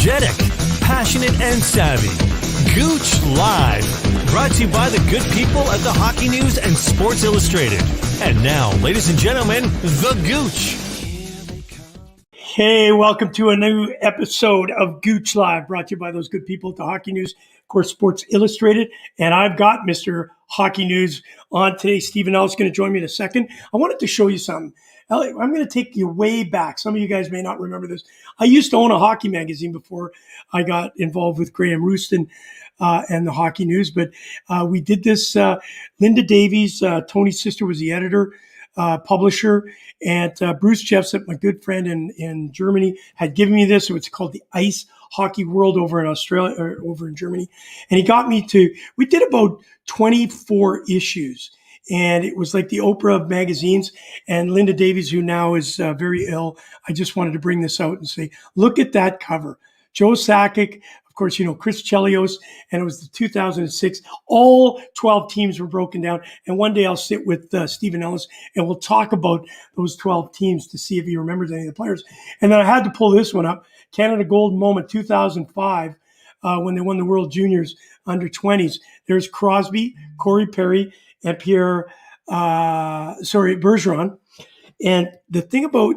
energetic, passionate, and savvy. Gouche Live, brought to you by the good people at the Hockey News and Sports Illustrated. And now, ladies and gentlemen, the Gouche. Hey, welcome to a new episode of Gouche Live, brought to you by those good people at the Hockey News, of course, Sports Illustrated. And I've got Mr. Hockey News on today. Steven Ellis is going to join me in a second. I wanted to show you something. I'm going to take you way back. Some of you guys may not remember this. I used to own a hockey magazine before I got involved with Graham Rouston and the Hockey News. But we did this. Linda Davies, Tony's sister, was the editor, publisher. And Bruce Jeffsett, my good friend in Germany, had given me this. It's called the Ice Hockey World over in Australia, or over in Germany. And he got me to, we did about 24 issues. And it was like the Oprah of magazines. And Linda Davies, who now is very ill, I just wanted to bring this out and say, look at that cover. Joe Sakic, of course, you know, Chris Chelios, and it was the 2006. All 12 teams were broken down. And one day I'll sit with Steven Ellis and we'll talk about those 12 teams to see if he remembers any of the players. And then I had to pull this one up. Canada Gold Moment 2005, when they won the World Juniors under 20s. There's Crosby, Corey Perry, and Bergeron. And the thing about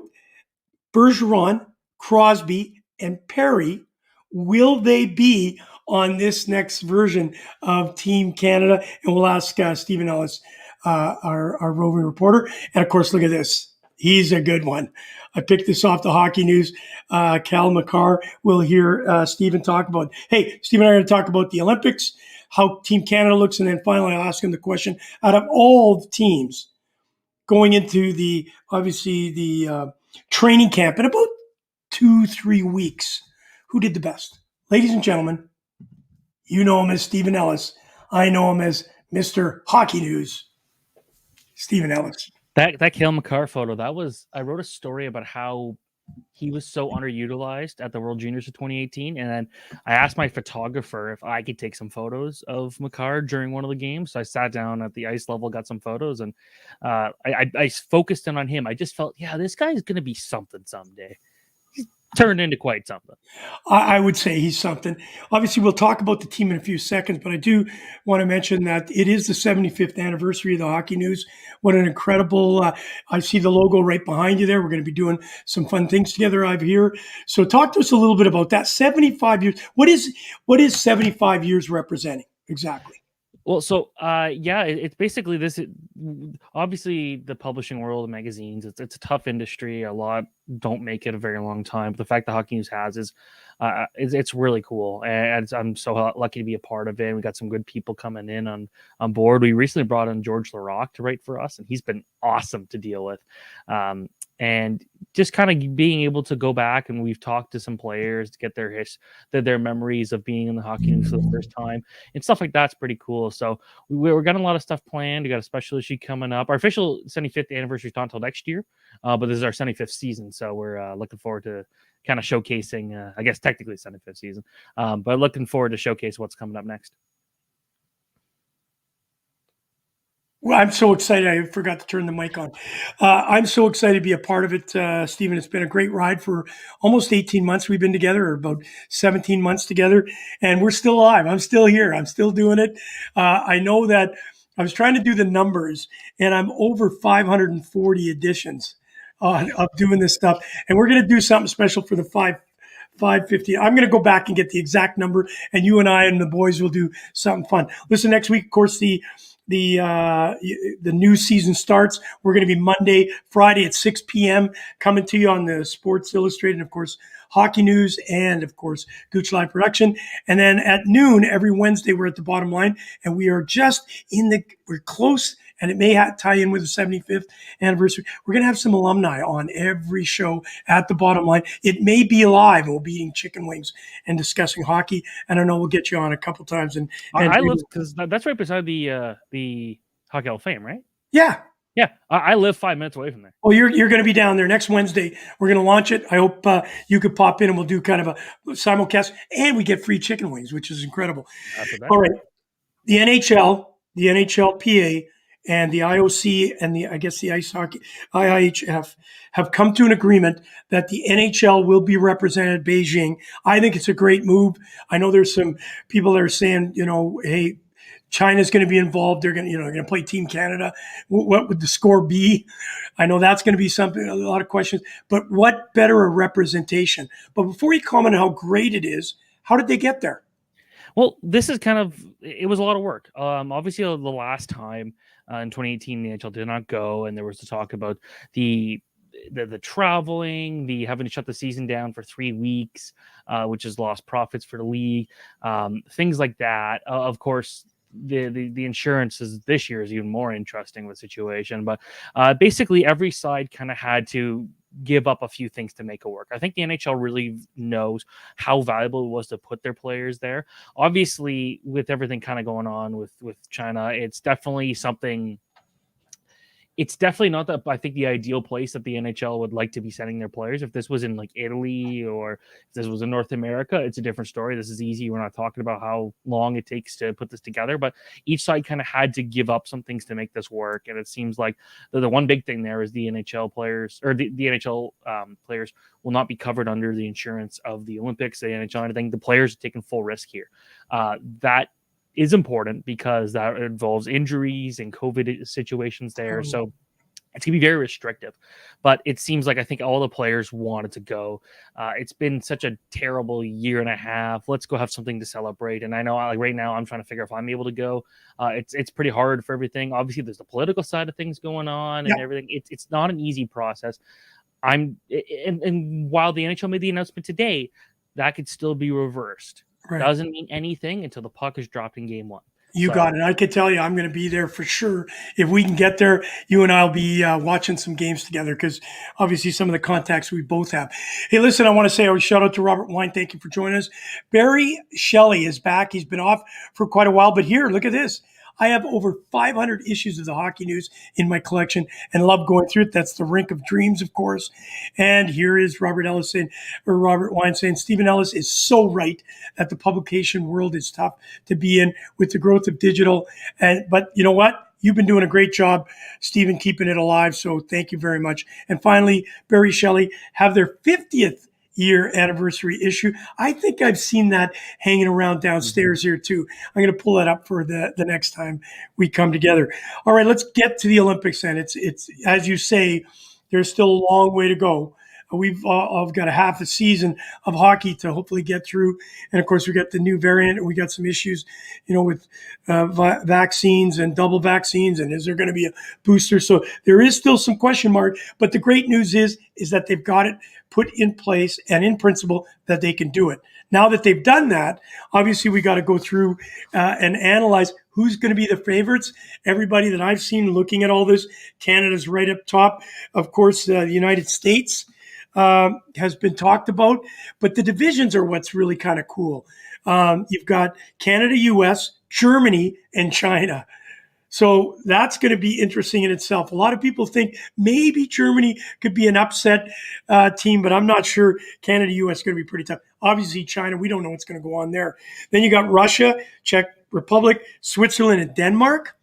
Bergeron, Crosby, and Perry, will they be on this next version of Team Canada? And we'll ask Steven Ellis, our roving reporter. And of course, look at this. He's a good one. I picked this off the Hockey News. Cal McCarr will hear Steven talk about. Hey, Steven and I are going to talk about the Olympics, how Team Canada looks, and then finally I'll ask him the question, out of all the teams going into the training camp in about 2-3 weeks, who did the best? Ladies and gentlemen, you know him as Steven Ellis. I know him as Mr. Hockey News, Steven Ellis. That Cale Makar photo, I wrote a story about how he was so underutilized at the World Juniors of 2018. And then I asked my photographer if I could take some photos of Makar during one of the games. So I sat down at the ice level, got some photos, and I focused in on him. I just felt, this guy is going to be something someday. He's turned into quite something. I would say he's something. Obviously, we'll talk about the team in a few seconds, but I do want to mention that it is the 75th anniversary of the Hockey News. What an incredible, I see the logo right behind you there. We're going to be doing some fun things together out here. So talk to us a little bit about that. 75 years. What is 75 years representing exactly? Well, so it's basically this. Obviously, the publishing world of magazines, it's a tough industry. A lot don't make it a very long time. But the fact that Hockey News has is it's really cool, and I'm so lucky to be a part of it. We got some good people coming in on board. We recently brought in George Larocque to write for us, and he's been awesome to deal with. And just kind of being able to go back, and we've talked to some players to get their memories of being in the Hockey News for the first time and stuff like that's pretty cool. So we're getting a lot of stuff planned. We got a special issue coming up. Our official 75th anniversary is not until next year, but this is our 75th season, so we're looking forward to kind of showcasing. I guess technically 75th season, but looking forward to showcase what's coming up next. Well, I'm so excited. I forgot to turn the mic on. I'm so excited to be a part of it, Steven. It's been a great ride for almost 18 months we've been together, or about 17 months together, and we're still alive. I'm still here. I'm still doing it. I know that I was trying to do the numbers, and I'm over 540 editions of doing this stuff, and we're going to do something special for the 550. I'm going to go back and get the exact number, and you and I and the boys will do something fun. Listen, next week, of course, the new season starts. We're going to be Monday, Friday at 6 p.m. coming to you on the Sports Illustrated, and of course, Hockey News, and of course, Gouche Live production. And then at noon every Wednesday, we're at the Bottom Line, and we are just we're close, and it may tie in with the 75th anniversary. We're going to have some alumni on every show at the Bottom Line. It may be live, and we'll be eating chicken wings and discussing hockey. And I know we'll get you on a couple times. And I live, because that's right beside the Hockey Hall of Fame, right? Yeah. Yeah, I live 5 minutes away from there. Oh, you're going to be down there next Wednesday. We're going to launch it. I hope you could pop in, and we'll do kind of a simulcast, and we get free chicken wings, which is incredible. All right. The NHL, the NHLPA, and the IOC and I guess the ice hockey IIHF have come to an agreement that the NHL will be represented at Beijing. I think it's a great move. I know there's some people that are saying, hey, China's going to be involved. They're going to play Team Canada. What would the score be? I know that's going to be something, a lot of questions, but what better a representation? But before you comment on how great it is, how did they get there? Well, this is it was a lot of work. Obviously, the last time in 2018, the NHL did not go, and there was the talk about the traveling, the having to shut the season down for 3 weeks, which has lost profits for the league, things like that. Of course, the insurance this year is even more interesting of a situation, but basically every side kind of had to give up a few things to make it work. I think the NHL really knows how valuable it was to put their players there. Obviously, with everything kind of going on with China, it's definitely something. It's definitely not that I think the ideal place that the NHL would like to be sending their players. If this was in like Italy or if this was in North America, it's a different story. This is easy. We're not talking about how long it takes to put this together, but each side kind of had to give up some things to make this work. And it seems like the one big thing there is the NHL players or the NHL players will not be covered under the insurance of the Olympics, the NHL. And I think the players are taking full risk here. That is important because that involves injuries and COVID situations there. So it's going to be very restrictive, but it seems like I think all the players wanted to go. It's been such a terrible year and a half. Let's go have something to celebrate. And I know like right now I'm trying to figure out if I'm able to go. It's pretty hard for everything. Obviously there's the political side of things going on and everything. It's not an easy process. And while the NHL made the announcement today, that could still be reversed. Right. Doesn't mean anything until the puck is dropped in game one. You got it. I could tell you I'm going to be there for sure. If we can get there, you and I'll be watching some games together because obviously some of the contacts we both have. Hey, listen, I want to say a shout out to Robert Wine. Thank you for joining us. Barry Shelley is back. He's been off for quite a while, but here, look at this. I have over 500 issues of the Hockey News in my collection and love going through it. That's the Rink of Dreams, of course. And here is Robert Wine saying, Steven Ellis is so right that the publication world is tough to be in with the growth of digital. But you know what? You've been doing a great job, Steven, keeping it alive. So thank you very much. And finally, Barry Shelley have their 50th year anniversary issue. I think I've seen that hanging around downstairs here too. I'm going to pull that up for the next time we come together. All right, let's get to the Olympics then. It's as you say, there's still a long way to go. We've got a half a season of hockey to hopefully get through. And of course, we got the new variant and we got some issues, with vaccines and double vaccines. And is there going to be a booster? So there is still some question mark. But the great news is that they've got it put in place and in principle that they can do it. Now that they've done that, obviously we got to go through and analyze who's going to be the favorites. Everybody that I've seen looking at all this, Canada's right up top. Of course, the United States has been talked about, but the divisions are what's really kind of cool. You've got Canada, US, Germany, and China. So that's going to be interesting in itself. A lot of people think maybe Germany could be an upset team, but I'm not sure. Canada, US is going to be pretty tough. Obviously, China, we don't know what's going to go on there. Then you got Russia, Czech Republic, Switzerland, and Denmark.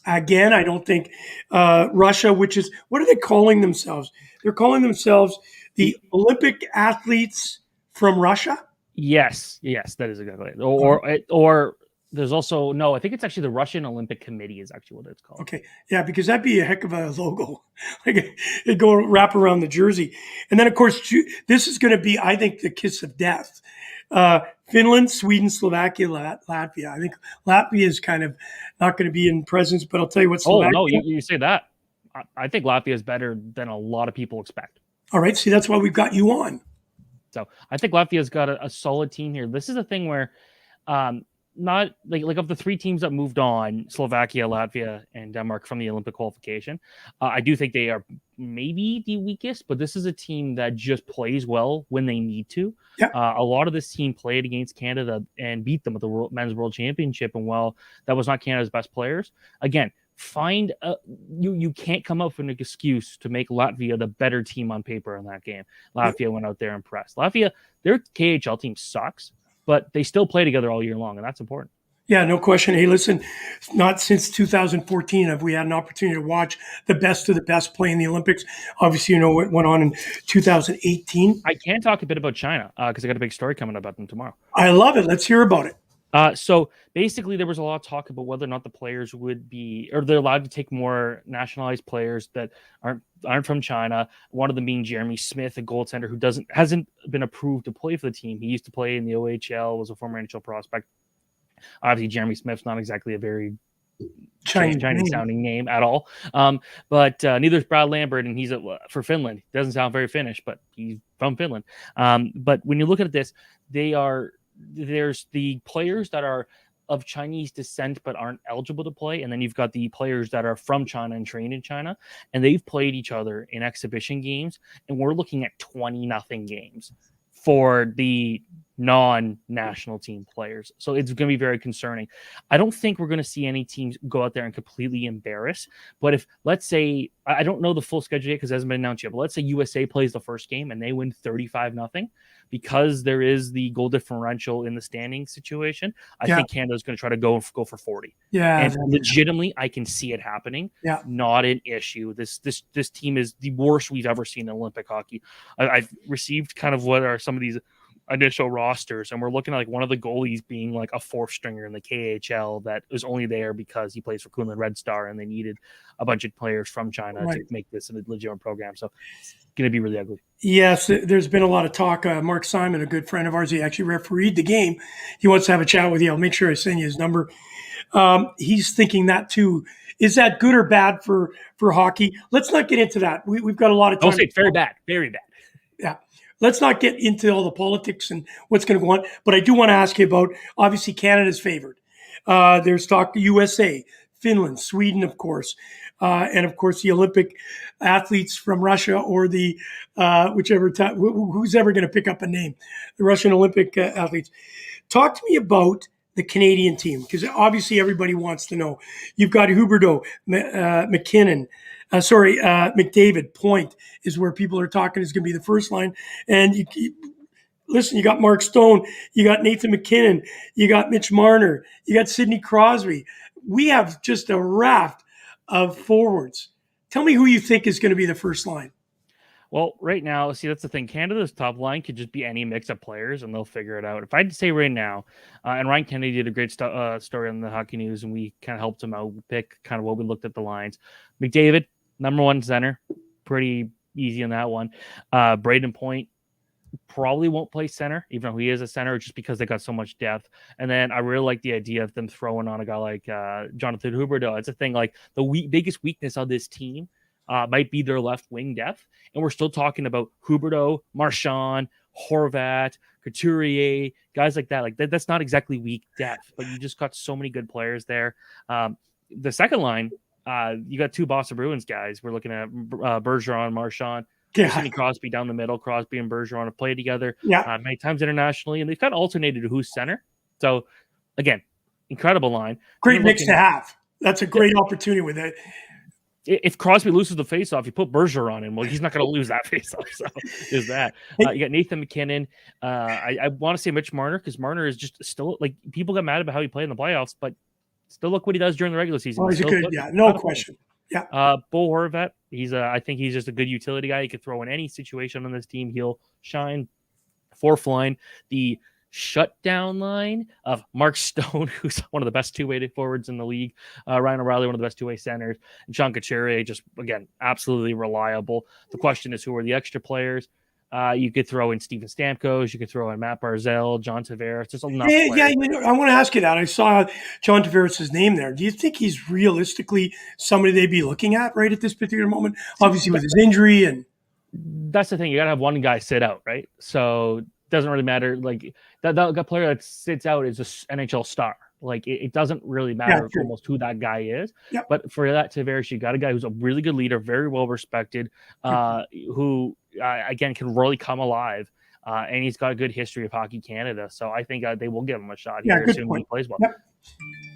Again, I don't think Russia, which is, what are they calling themselves? They're calling themselves the Olympic athletes from Russia? Yes, that is exactly it. Or there's also, no, I think it's actually the Russian Olympic Committee is actually what it's called. Okay, yeah, because that'd be a heck of a logo. Like it'd go wrap around the jersey. And then, of course, this is going to be, I think, the kiss of death. Finland, Sweden, Slovakia, Latvia. I think Latvia is kind of not going to be in presence, but I'll tell you what, Slovakia. Oh, no, you say that. I think Latvia is better than a lot of people expect. All right, see, that's why we've got you on. So I think Latvia's got a solid team here. This is a thing where not like of the three teams that moved on, Slovakia, Latvia, and Denmark from the Olympic qualification, I do think they are maybe the weakest, but this is a team that just plays well when they need to. Yeah. A lot of this team played against Canada and beat them at the men's world championship. And while that was not Canada's best players, again, you can't come up with an excuse to make Latvia the better team on paper in that game. Latvia went out there and pressed. Latvia, their KHL team sucks, but they still play together all year long, and that's important. Yeah, no question. Hey, listen, not since 2014 have we had an opportunity to watch the best of the best play in the Olympics. Obviously, what went on in 2018. I can talk a bit about China because I got a big story coming about them tomorrow. I love it. Let's hear about it. So basically, there was a lot of talk about whether or not the players would be, or they're allowed to take more nationalized players that aren't from China. One of them being Jeremy Smith, a goaltender who hasn't been approved to play for the team. He used to play in the OHL, was a former NHL prospect. Obviously, Jeremy Smith's not exactly a very Chinese sounding name at all. But neither is Brad Lambert, and he's for Finland. Doesn't sound very Finnish, but he's from Finland. But when you look at this, there's the players that are of Chinese descent but aren't eligible to play, and then you've got the players that are from China and trained in China, and they've played each other in exhibition games, and we're looking at 20-0 games for the non-national team players. So it's going to be very concerning. I don't think we're going to see any teams go out there and completely embarrass. But if, let's say, I don't know the full schedule yet because it hasn't been announced yet, but let's say USA plays the first game and they win 35-0, because there is the goal differential in the standing situation, I think Canada's going to try to go for 40. Yeah. And legitimately, I can see it happening. Yeah. Not an issue. This team is the worst we've ever seen in Olympic hockey. I've received kind of what are some of these initial rosters, and we're looking at like one of the goalies being like a fourth stringer in the KHL that was only there because he plays for Kunlun Red Star and they needed a bunch of players from China to make this a legitimate program. So it's going to be really ugly. Yes, there's been a lot of talk. Mark Simon, a good friend of ours, he actually refereed the game. He wants to have a chat with you. I'll make sure I send you his number. He's thinking that too. Is that good or bad for hockey? Let's not get into that. We've got a lot of time. I'll say it's very bad. Very bad. Yeah. Let's not get into all the politics and what's going to go on. But I do want to ask you about, obviously, Canada's favored. There's talk USA, Finland, Sweden, of course. And, of course, the Olympic athletes from Russia or the who's ever going to pick up a name, the Russian Olympic athletes. Talk to me about the Canadian team, because obviously everybody wants to know. You've got Huberdeau, McKinnon, McDavid. Point is where people are talking is going to be the first line. And you got Mark Stone, you got Nathan McKinnon, you got Mitch Marner, you got Sidney Crosby. We have just a raft of forwards. Tell me who you think is going to be the first line. Well, right now, see, that's the thing. Canada's top line could just be any mix of players, and they'll figure it out. If I had to say right now, and Ryan Kennedy did a great story on the Hockey News, and we kind of helped him out pick kind of what we looked at the lines. McDavid, number one center, pretty easy on that one. Braden Point probably won't play center, even though he is a center, just because they got so much depth. And then I really like the idea of them throwing on a guy like Jonathan Huberdeau. It's a thing like the biggest weakness of this team might be their left wing depth. And we're still talking about Huberdeau, Marchand, Horvat, Couturier, guys like that. Like that's not exactly weak depth, but you just got so many good players there. The second line, you got two Boston Bruins guys. We're looking at Bergeron, Marchand, Sidney Crosby down the middle. Crosby and Bergeron have played together many times internationally, and they've kind of alternated who's center. So, again, incredible line. Great mix to have. That's a great opportunity with it. If Crosby loses the faceoff, you put Bergeron in. Well, he's not going to lose that faceoff. So there's that. You got Nathan McKinnon. I want to say Mitch Marner, because Marner is just still like people got mad about how he played in the playoffs, but still look what he does during the regular season. Oh, he's good. No question. Yeah. Bo Horvat. I think he's just a good utility guy. He could throw in any situation on this team. He'll shine. Fourth line, the shutdown line of Mark Stone, who's one of the best two-way forwards in the league. Ryan O'Reilly, one of the best two-way centers. And Sean Couturier, just, again, absolutely reliable. The question is, who are the extra players? You could throw in Steven Stamkos. You could throw in Matt Barzal, John Tavares. There's enough players. Yeah, I want to ask you that. I saw John Tavares' name there. Do you think he's realistically somebody they'd be looking at right at this particular moment? Obviously, with his injury. And that's the thing. You got to have one guy sit out, right? So doesn't really matter. Like that player that sits out is an NHL star. Like it doesn't really matter almost who that guy is. Yeah. But for that Tavares, you got a guy who's a really good leader, very well respected, who again can really come alive. And he's got a good history of Hockey Canada. So I think they will give him a shot here, assuming he plays well. Yeah.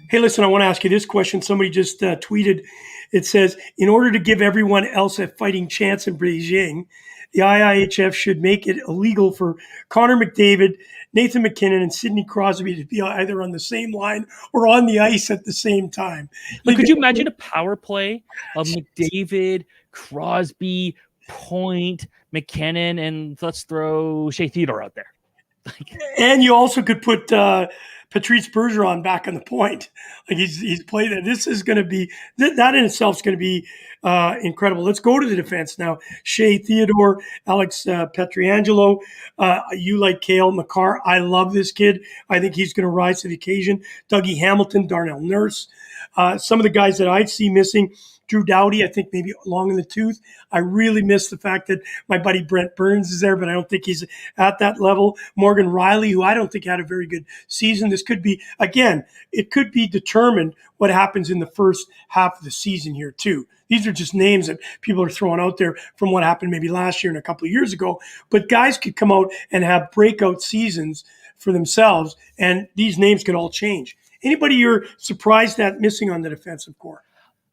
Hey, listen, I want to ask you this question. Somebody just tweeted. It says, in order to give everyone else a fighting chance in Beijing, the IIHF should make it illegal for Connor McDavid, Nathan McKinnon, and Sidney Crosby to be either on the same line or on the ice at the same time. Like, could you imagine a power play of McDavid, Crosby, Point, McKinnon, and let's throw Shea Theodore out there? And you also could put Patrice Bergeron back on the point. Like he's played it. This is going to be that in itself is going to be incredible. Let's go to the defense now. Shea Theodore, Alex Pietrangelo. You like Cale Makar. I love this kid. I think he's going to rise to the occasion. Dougie Hamilton, Darnell Nurse. Some of the guys that I see missing. Drew Doughty, I think maybe long in the tooth. I really miss the fact that my buddy Brent Burns is there, but I don't think he's at that level. Morgan Riley, who I don't think had a very good season. This could be, again, it could be determined what happens in the first half of the season here too. These are just names that people are throwing out there from what happened maybe last year and a couple of years ago. But guys could come out and have breakout seasons for themselves, and these names could all change. Anybody you're surprised at missing on the defensive core?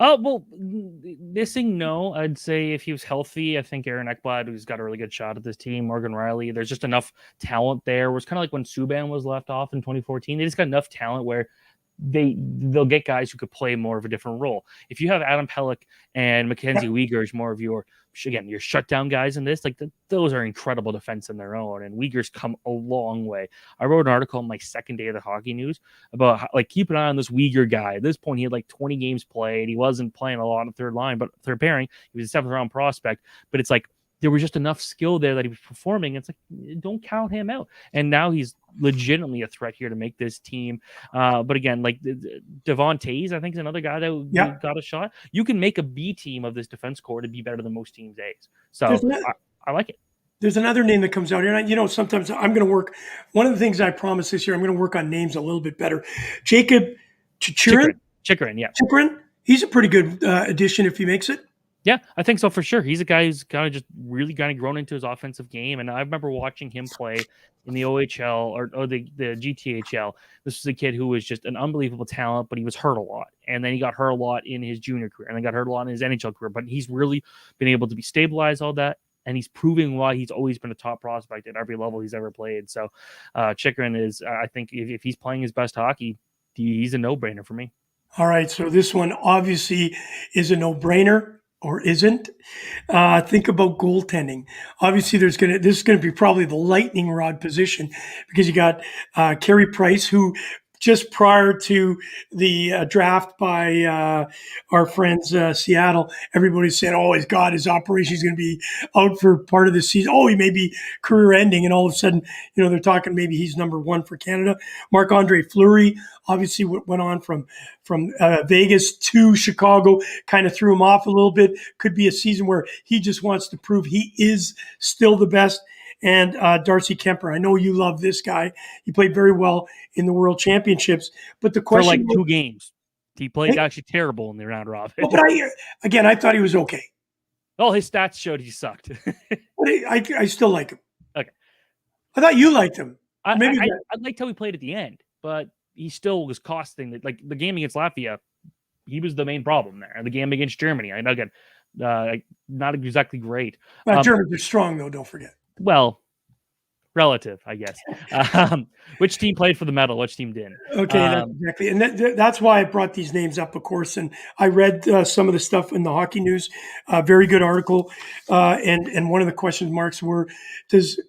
Well, missing, no. I'd say if he was healthy, I think Aaron Ekblad, who's got a really good shot at this team, Morgan Riley, there's just enough talent there. It was kind of like when Subban was left off in 2014. They just got enough talent where they'll get guys who could play more of a different role. If you have Adam Pelech and Mackenzie Weegar as more of your shutdown guys in this, like those are incredible defense in their own, and Weegar's come a long way. I wrote an article on my second day of the Hockey News about how, keep an eye on this Weegar guy. At this point, he had 20 games played. He wasn't playing a lot on third line, but third pairing. He was a 7th round prospect, but it's there was just enough skill there that he was performing. It's don't count him out. And now he's legitimately a threat here to make this team. But again, Devon Toews, I think, is another guy that got a shot. You can make a B team of this defense core to be better than most teams' A's. So I like it. There's another name that comes out here. And sometimes I'm going to work. One of the things I promised this year, I'm going to work on names a little bit better. Jacob Chychrun. Chychrun. He's a pretty good addition if he makes it. Yeah, I think so for sure. He's a guy who's kind of just really kind of grown into his offensive game. And I remember watching him play in the OHL or the GTHL. This was a kid who was just an unbelievable talent, but he was hurt a lot. And then he got hurt a lot in his junior career, and then got hurt a lot in his NHL career. But he's really been able to be stabilized all that. And he's proving why he's always been a top prospect at every level he's ever played. So Chychrun is, I think, if he's playing his best hockey, he's a no-brainer for me. All right, so this one obviously is a no-brainer. Or isn't. Think about goaltending. Obviously, this is going to be probably the lightning rod position because you got Carey Price, who just prior to the draft by our friends Seattle, everybody's saying, "Oh, his operation is going to be out for part of the season. Oh, he may be career-ending," and all of a sudden, they're talking maybe he's number one for Canada. Marc-Andre Fleury obviously went on from Vegas to Chicago, kind of threw him off a little bit. Could be a season where he just wants to prove he is still the best. And Darcy Kemper, I know you love this guy. He played very well in the World Championships. But the question for 2 games, he played actually terrible in the round robin. Well, but I thought he was okay. Well, his stats showed he sucked. But I still like him. Okay, I thought you liked him. I liked how he played at the end, but he still was costing the game against Latvia. He was the main problem there. The game against Germany, again, not exactly great. Germans are strong though. Don't forget. Well, relative, I guess. Which team played for the medal? Which team didn't? Okay, that's exactly. And that's why I brought these names up, of course. And I read some of the stuff in the Hockey News. Very good article. And one of the question marks were, does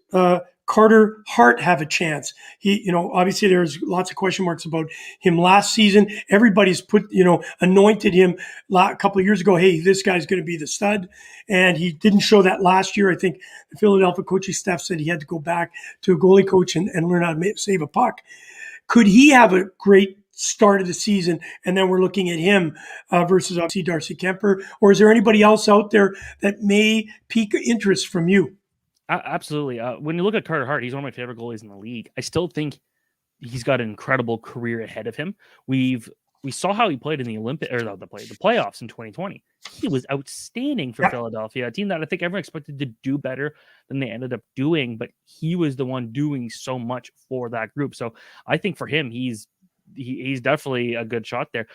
Carter Hart have a chance? He, obviously there's lots of question marks about him last season. Everybody's anointed him a couple of years ago. Hey, this guy's going to be the stud. And he didn't show that last year. I think the Philadelphia coaching staff said he had to go back to a goalie coach and learn how to save a puck. Could he have a great start of the season, and then we're looking at him versus obviously Darcy Kemper? Or is there anybody else out there that may pique interest from you? Absolutely. When you look at Carter Hart, he's one of my favorite goalies in the league. I still think he's got an incredible career ahead of him. We saw how he played in the Olympics or the playoffs in 2020. He was outstanding for Philadelphia, a team that I think everyone expected to do better than they ended up doing, but he was the one doing so much for that group. So I think for him, he's he's definitely a good shot there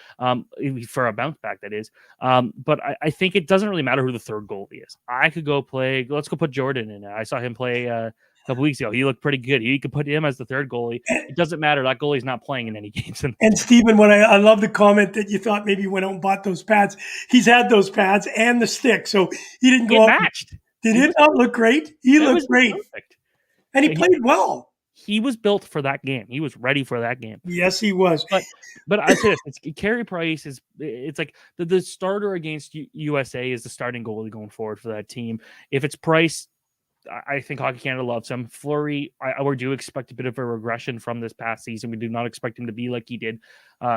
for a bounce back, that is. But I think it doesn't really matter who the third goalie is. I could go play. Let's go put Jordan in. I saw him play a couple weeks ago. He looked pretty good. You could put him as the third goalie. It doesn't matter. That goalie's not playing in any games. And Steven, when I love the comment that you thought maybe he went out and bought those pads. He's had those pads and the stick, so he didn't go out. Matched. Did it not look great? He looked great. Perfect. And he played well. He was built for that game. He was ready for that game. Yes, he was. But I say this: Carey Price it's like the starter against USA is the starting goalie going forward for that team. If it's Price, I think Hockey Canada loves him. Fleury, we do expect a bit of a regression from this past season. We do not expect him to be like he did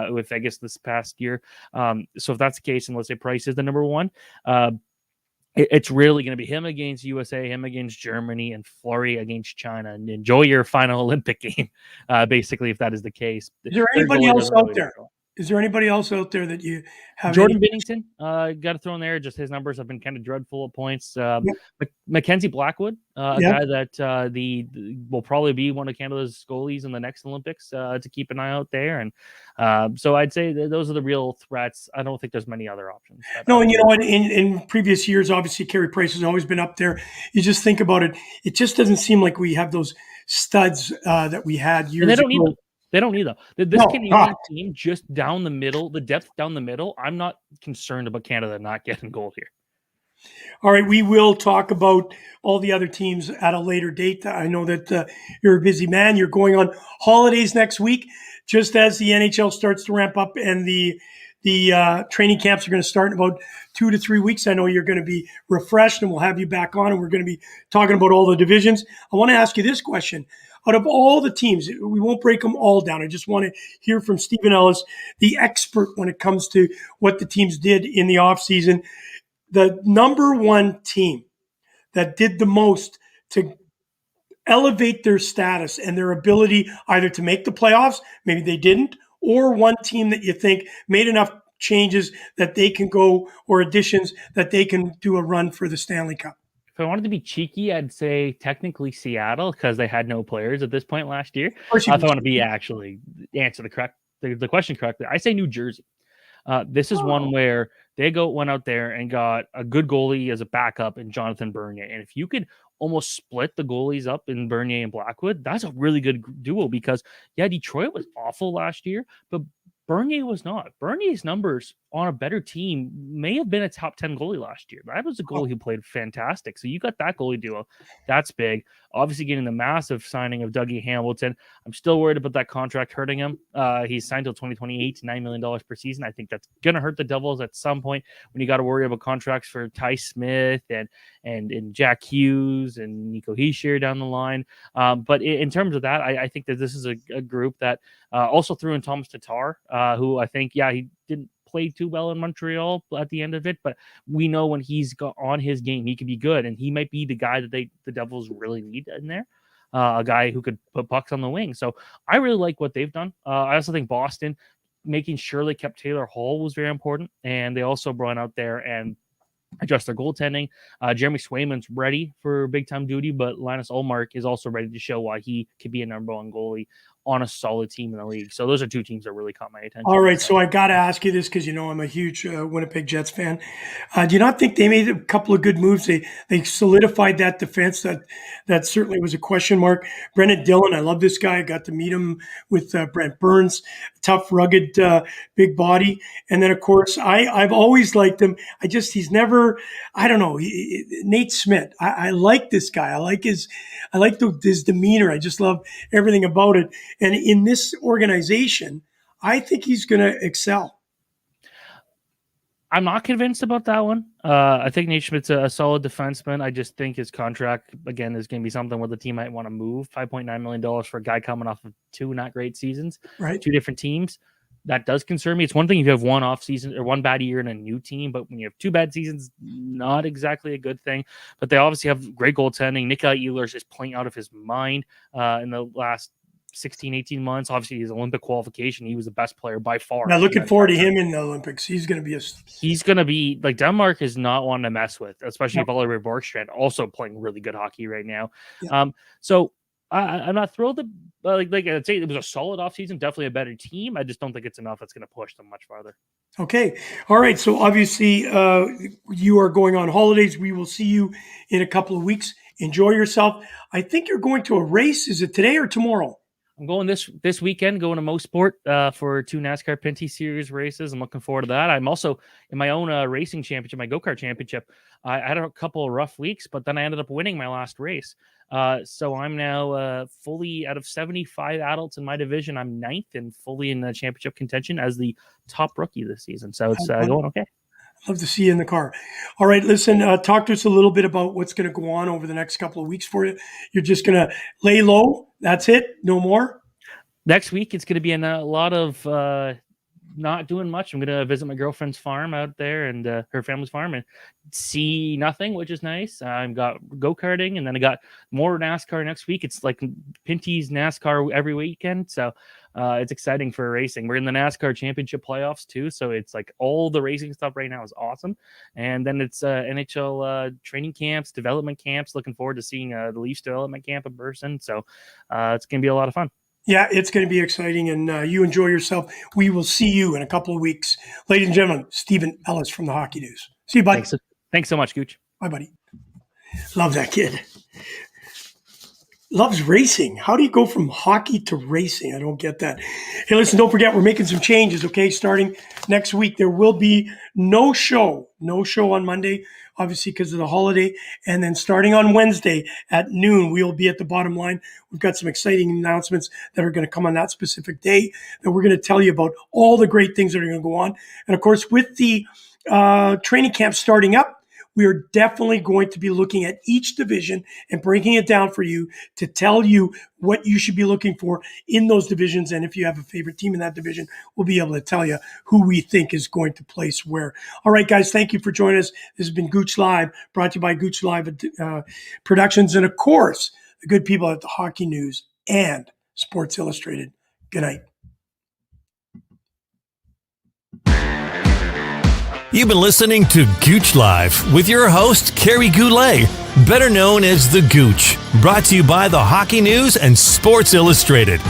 with Vegas this past year. So if that's the case, and let's say Price is the number one, it's really going to be him against USA, him against Germany, and Fleury against China. And enjoy your final Olympic game, basically, if that is the case. Is there anybody else out there? Is there anybody else out there that you have? Jordan Binnington, got to throw in there. Just his numbers have been kind of dreadful at points. Mackenzie Blackwood, a guy that will probably be one of Canada's goalies in the next Olympics, to keep an eye out there. And so I'd say those are the real threats. I don't think there's many other options. No, and you know what? In previous years, obviously, Carey Price has always been up there. You just think about it; it just doesn't seem like we have those studs that we had years ago. They don't need them. This Canadian team just down the middle, the depth down the middle, I'm not concerned about Canada not getting gold here. All right, we will talk about all the other teams at a later date. I know that you're a busy man. You're going on holidays next week, just as the NHL starts to ramp up and the training camps are going to start in about 2 to 3 weeks. I know you're going to be refreshed, and we'll have you back on, and we're going to be talking about all the divisions. I want to ask you this question. Out of all the teams, we won't break them all down. I just want to hear from Steven Ellis, the expert when it comes to what the teams did in the offseason. The number one team that did the most to elevate their status and their ability either to make the playoffs, maybe they didn't, or one team that you think made enough changes that they can go, or additions that they can do a run for the Stanley Cup. If I wanted to be cheeky, I'd say technically Seattle, because they had no players at this point last year. If I want to be actually answer the question correctly, I say New Jersey. This is one where they went out there and got a good goalie as a backup in Jonathan Bernier. And if you could almost split the goalies up in Bernier and Blackwood, that's a really good duo, because Detroit was awful last year, but Bernier was not. Bernier's numbers on a better team may have been a top 10 goalie last year. That was a goalie who played fantastic. So you got that goalie duo. That's big. Obviously, getting the massive signing of Dougie Hamilton. I'm still worried about that contract hurting him. He's signed till 2028, $9 million per season. I think that's going to hurt the Devils at some point when you got to worry about contracts for Ty Smith and Jack Hughes and Nico Hischier down the line. But in terms of that, I think that this is a group that also threw in Thomas Tatar, who I think, he didn't play too well in Montreal at the end of it, but we know when he's got on his game, he can be good, and he might be the guy that the Devils really need in there. A guy who could put pucks on the wing. So I really like what they've done. I also think Boston making sure they kept Taylor Hall was very important, and they also brought out there and adjust their goaltending. Jeremy Swayman's ready for big time duty, but Linus Ullmark is also ready to show why he could be a number one goalie on a solid team in the league. So those are two teams that really caught my attention. All right, so I got to ask you this because I'm a huge Winnipeg Jets fan. Do you not think they made a couple of good moves? They solidified that defense that certainly was a question mark. Brendan Dillon, I love this guy. I got to meet him with Brent Burns, tough, rugged, big body. And then, of course, I've always liked him. He's never, I don't know, Nate Smith. I like this guy. I like his demeanor. I just love everything about it. And in this organization, I think he's going to excel. I'm not convinced about that one. I think Nate Schmidt's a solid defenseman. I just think his contract, again, is going to be something where the team might want to move. $5.9 million for a guy coming off of two not great seasons, right? Two different teams. That does concern me. It's one thing if you have one off season or one bad year in a new team, but when you have two bad seasons, not exactly a good thing. But they obviously have great goaltending. Nikolai Ehlers is playing out of his mind in the last 16, 18 months. Obviously, his Olympic qualification, he was the best player by far. Now, looking forward to him in the Olympics. He's going to be like Denmark is not one to mess with, especially Valerie Borgstrand, also playing really good hockey right now. Yeah. So I'm not thrilled that like I'd say it was a solid offseason, definitely a better team. I just don't think it's enough that's going to push them much farther. Okay. All right. So obviously you are going on holidays. We will see you in a couple of weeks. Enjoy yourself. I think you're going to a race. Is it today or tomorrow? I'm going this weekend, going to Mosport for 2 NASCAR Pinty Series races. I'm looking forward to that. I'm also in my own racing championship, my go-kart championship. I had a couple of rough weeks, but then I ended up winning my last race. So I'm now fully, out of 75 adults in my division, I'm 9th and fully in the championship contention as the top rookie this season. So it's going okay. Love to see you in the car. All right, listen, talk to us a little bit about what's going to go on over the next couple of weeks for you. You're just going to lay low. That's it. No more. Next week, it's going to be in a lot of not doing much. I'm going to visit my girlfriend's farm out there and her family's farm and see nothing, which is nice. I've got go-karting, and then I got more NASCAR next week. It's like Pinty's NASCAR every weekend. So it's exciting for racing. We're in the NASCAR championship playoffs too. So it's like all the racing stuff right now is awesome. And then it's NHL training camps, development camps. Looking forward to seeing the Leafs development camp in person. So it's going to be a lot of fun. Yeah, it's going to be exciting, and you enjoy yourself. We will see you in a couple of weeks. Ladies and gentlemen, Steven Ellis from the Hockey News. See you, buddy. Thanks so much, Gouche. Bye, buddy. Love that kid. Loves racing. How do you go from hockey to racing? I don't get that. Hey, listen, don't forget, we're making some changes, okay? Starting next week, there will be no show on Monday, obviously because of the holiday. And then starting on Wednesday at noon, we'll be at the Bottom Line. We've got some exciting announcements that are going to come on that specific day that we're going to tell you about all the great things that are going to go on. And of course, with the training camp starting up, we are definitely going to be looking at each division and breaking it down for you to tell you what you should be looking for in those divisions. And if you have a favorite team in that division, we'll be able to tell you who we think is going to place where. All right, guys, thank you for joining us. This has been Gouche Live, brought to you by Gouche Live Productions. And of course, the good people at the Hockey News and Sports Illustrated. Good night. You've been listening to Gouche Live with your host, Kerry Goulet, better known as The Gouche, brought to you by the Hockey News and Sports Illustrated.